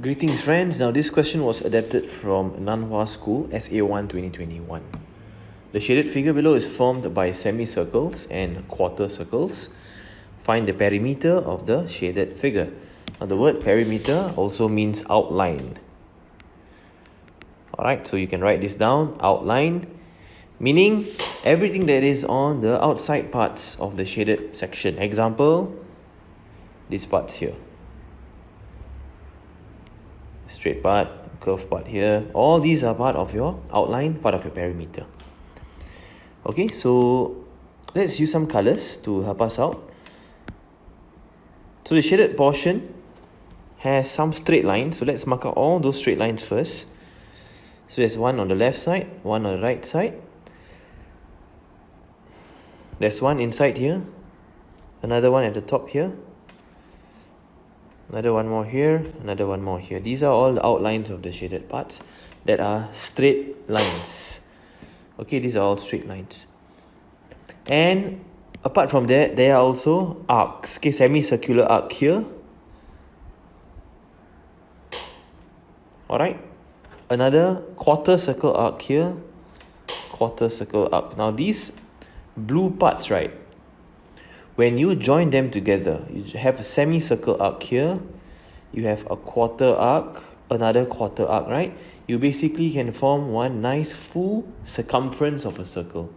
Greetings friends, now this question was adapted from Nanhua School, SA1 2021. The shaded figure below is formed by semicircles and quarter circles. Find the perimeter of the shaded figure. Now the word perimeter also means outline. Alright, so you can write this down, outline, meaning everything that is on the outside parts of the shaded section. Example, these parts here. Straight part, curved part here. All these are part of your outline, part of your perimeter. Okay, so let's use some colors to help us out. So the shaded portion has some straight lines. So let's mark out all those straight lines first. So there's one on the left side, one on the right side. There's one inside here, another one at the top here. Another one more here, another one more here. These are all the outlines of the shaded parts that are straight lines. Okay, these are all straight lines. And apart from that, there are also arcs. Okay, semicircular arc here. Alright. Another quarter circle arc here. Quarter circle arc. Now these blue parts, right? When you join them together, you have a semicircle arc here, you have a quarter arc, another quarter arc, right? You basically can form one nice full circumference of a circle.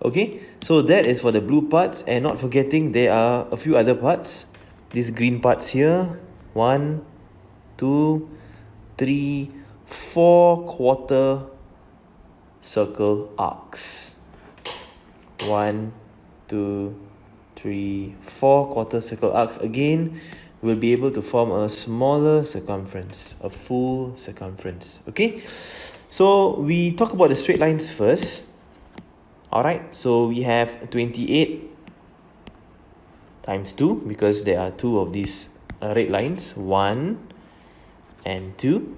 Okay, so that is for the blue parts, and not forgetting there are a few other parts. These green parts here, 1, 2, 3, 4 quarter circle arcs. 1, 2, 3, 4 quarter circle arcs. Again, we'll be able to form a smaller circumference, a full circumference. Okay, so we talk about the straight lines first. Alright, so we have 28 times 2, because there are two of these red lines, 1 and 2.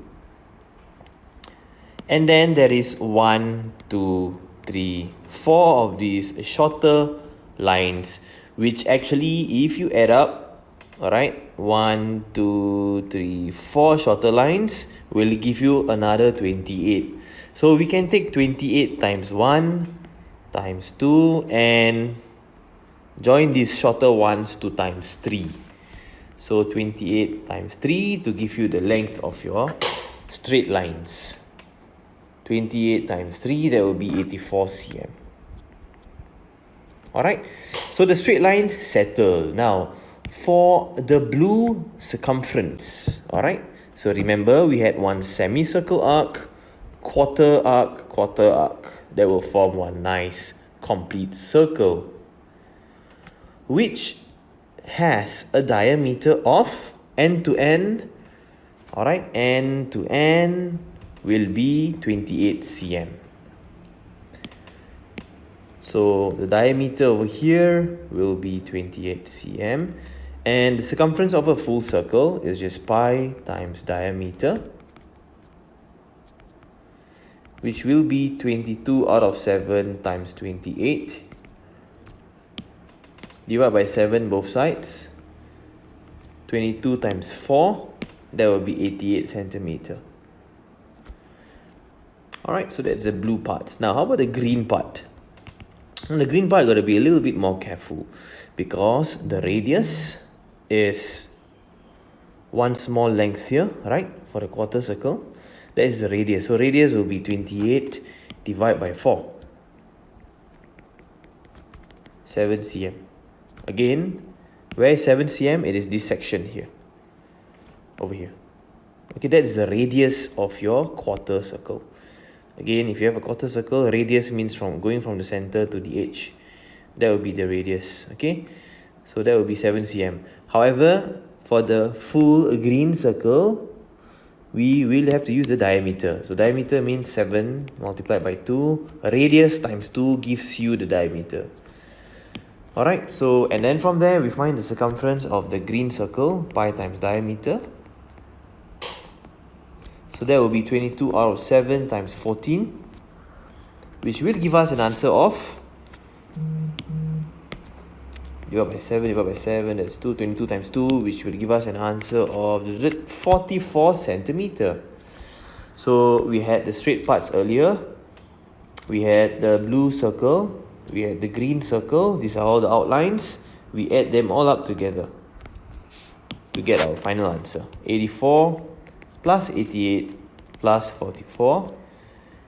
And then there is 1, 2, 3, 4 of these shorter lines, which actually, if you add up, alright, 1, 2, 3, 4 shorter lines will give you another 28. So we can take 28 times 1 times 2 and join these shorter ones to times 3. So 28 times 3 to give you the length of your straight lines. 28 times 3, that will be 84 cm. Alright, so the straight lines settle. Now, for the blue circumference, alright, so remember we had one semicircle arc, quarter arc, quarter arc. That will form one nice complete circle, which has a diameter of end to end, alright, end to end will be 28 cm. So the diameter over here will be 28 cm, and the circumference of a full circle is just pi times diameter, which will be 22 out of 7 times 28. Divide by 7 both sides. 22 times 4, that will be 88 centimeter. Alright, so that's the blue parts. Now, how about the green part? And the green part got to be a little bit more careful, because the radius is one small length here, right, for the quarter circle. That is the radius. So radius will be 28 divided by 4. 7 cm. Again, where is 7 cm? It is this section here. Over here. Okay, that is the radius of your quarter circle. Again, if you have a quarter circle, radius means from going from the center to the edge. That will be the radius. Okay, so that will be 7 cm. However, for the full green circle, we will have to use the diameter. So diameter means 7 multiplied by 2. Radius times 2 gives you the diameter. Alright, so and then from there we find the circumference of the green circle, pi times diameter. So that will be 22 out of 7 times 14, which will give us an answer of Divide by 7, divide by 7, that's 222 times 2, which will give us an answer of 44 centimeter. So we had the straight parts earlier, we had the blue circle, we had the green circle, these are all the outlines. We add them all up together to get our final answer. 84 plus 88 plus 44.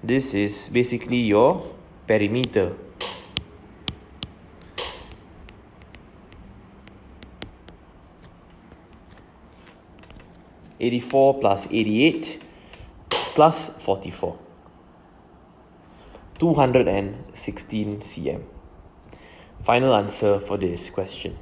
This is basically your perimeter. (84 plus 88 plus 44). 216 cm. Final answer for this question.